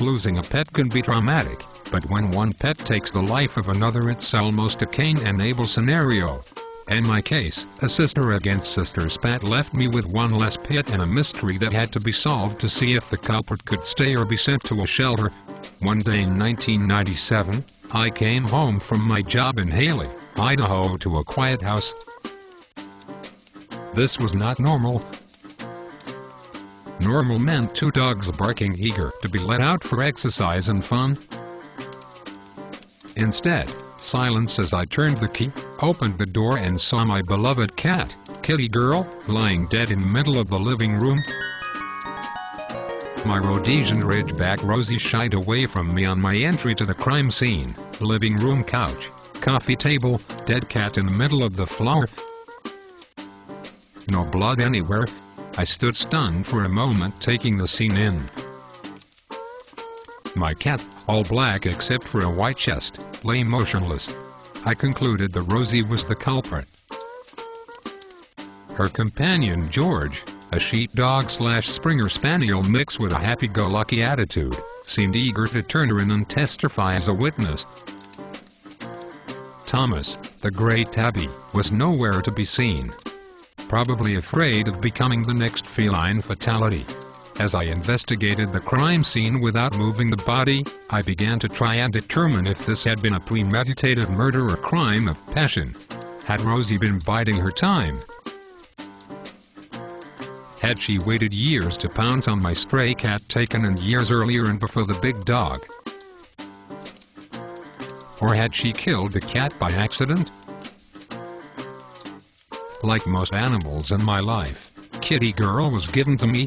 Losing a pet can be traumatic, but when one pet takes the life of another, it's almost a Cain and Abel scenario. In my case, a sister against sister spat left me with one less pet and a mystery that had to be solved to see if the culprit could stay or be sent to a shelter. One day in 1997, I came home from my job in Haley, Idaho to a quiet house. This was not normal. Normal meant two dogs barking, eager to be let out for exercise and fun. Instead, silence as I turned the key, opened the door and saw my beloved cat, Kitty Girl, lying dead in the middle of the living room. My Rhodesian Ridgeback Rosie shied away from me on my entry to the crime scene. Living room couch, coffee table, dead cat in the middle of the floor. No blood anywhere. I stood stunned for a moment, taking the scene in. My cat, all black except for a white chest, lay motionless. I concluded that Rosie was the culprit. Her companion George, a sheepdog/Springer Spaniel mix with a happy-go-lucky attitude, seemed eager to turn her in and testify as a witness. Thomas, the gray tabby, was nowhere to be seen. Probably afraid of becoming the next feline fatality. As I investigated the crime scene without moving the body, I began to try and determine if this had been a premeditated murder or crime of passion. Had Rosie been biding her time? Had she waited years to pounce on my stray cat taken in years earlier and before the big dog? Or had she killed the cat by accident? Like most animals in my life, Kitty Girl was given to me.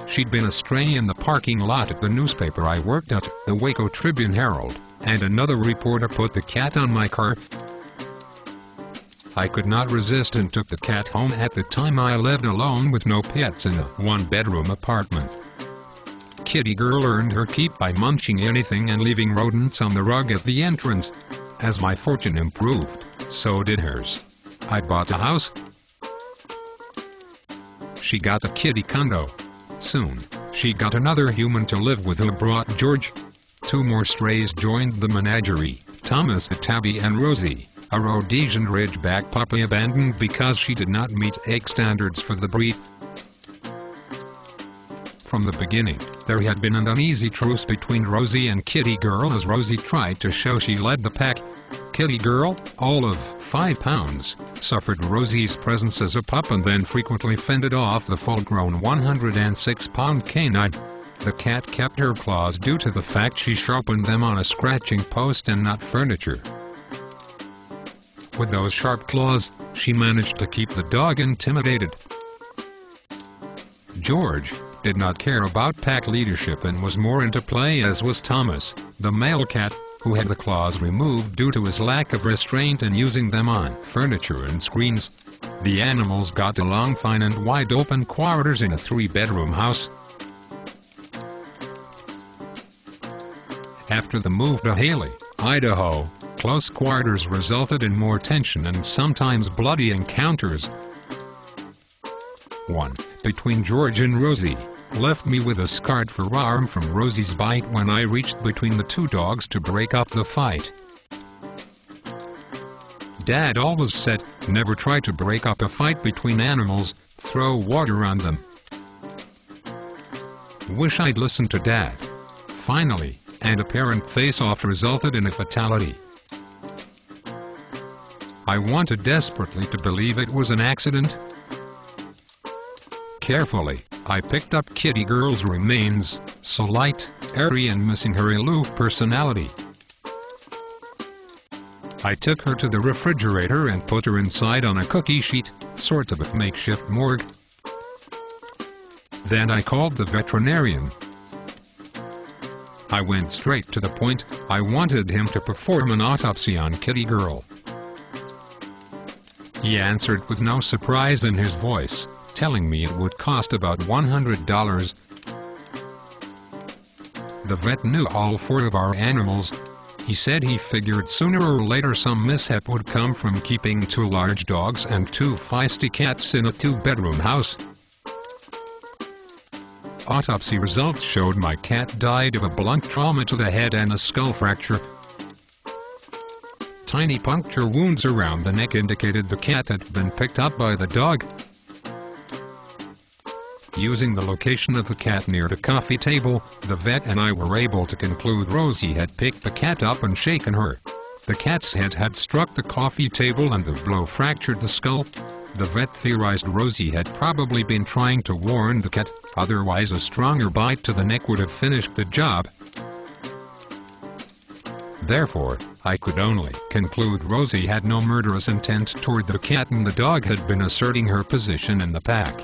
She'd been a stray in the parking lot at the newspaper I worked at, the Waco Tribune-Herald, and another reporter put the cat on my car. I could not resist and took the cat home. At the time I lived alone with no pets in a one-bedroom apartment. Kitty Girl earned her keep by munching anything and leaving rodents on the rug at the entrance. As my fortune improved, so did hers. I bought a house. She got a kitty condo. Soon, she got another human to live with who brought George. Two more strays joined the menagerie, Thomas the tabby and Rosie, a Rhodesian Ridgeback puppy abandoned because she did not meet egg standards for the breed. From the beginning, there had been an uneasy truce between Rosie and Kitty Girl as Rosie tried to show she led the pack. Kitty Girl, all of 5 pounds, suffered Rosie's presence as a pup and then frequently fended off the full-grown 106-pound canine. The cat kept her claws due to the fact she sharpened them on a scratching post and not furniture. With those sharp claws, she managed to keep the dog intimidated. George did not care about pack leadership and was more into play, as was Thomas, the male cat, who had the claws removed due to his lack of restraint and using them on furniture and screens. The animals got along fine in wide-open quarters in a 3-bedroom house. After the move to Haley, Idaho, close quarters resulted in more tension and sometimes bloody encounters. One, between George and Rosie, left me with a scarred forearm from Rosie's bite when I reached between the two dogs to break up the fight. Dad always said, never try to break up a fight between animals, throw water on them. Wish I'd listened to Dad. Finally, an apparent face-off resulted in a fatality. I wanted desperately to believe it was an accident. Carefully, I picked up Kitty Girl's remains, so light, airy and missing her aloof personality. I took her to the refrigerator and put her inside on a cookie sheet, sort of a makeshift morgue. Then I called the veterinarian. I went straight to the point. I wanted him to perform an autopsy on Kitty Girl. He answered with no surprise in his voice, telling me it would cost about $100. The vet knew all 4 of our animals. He said he figured sooner or later some mishap would come from keeping 2 large dogs and 2 feisty cats in a 2-bedroom house. Autopsy results showed my cat died of a blunt trauma to the head and a skull fracture. Tiny puncture wounds around the neck indicated the cat had been picked up by the dog. Using the location of the cat near the coffee table, the vet and I were able to conclude Rosie had picked the cat up and shaken her. The cat's head had struck the coffee table and the blow fractured the skull. The vet theorized Rosie had probably been trying to warn the cat, otherwise a stronger bite to the neck would have finished the job. Therefore, I could only conclude Rosie had no murderous intent toward the cat and the dog had been asserting her position in the pack.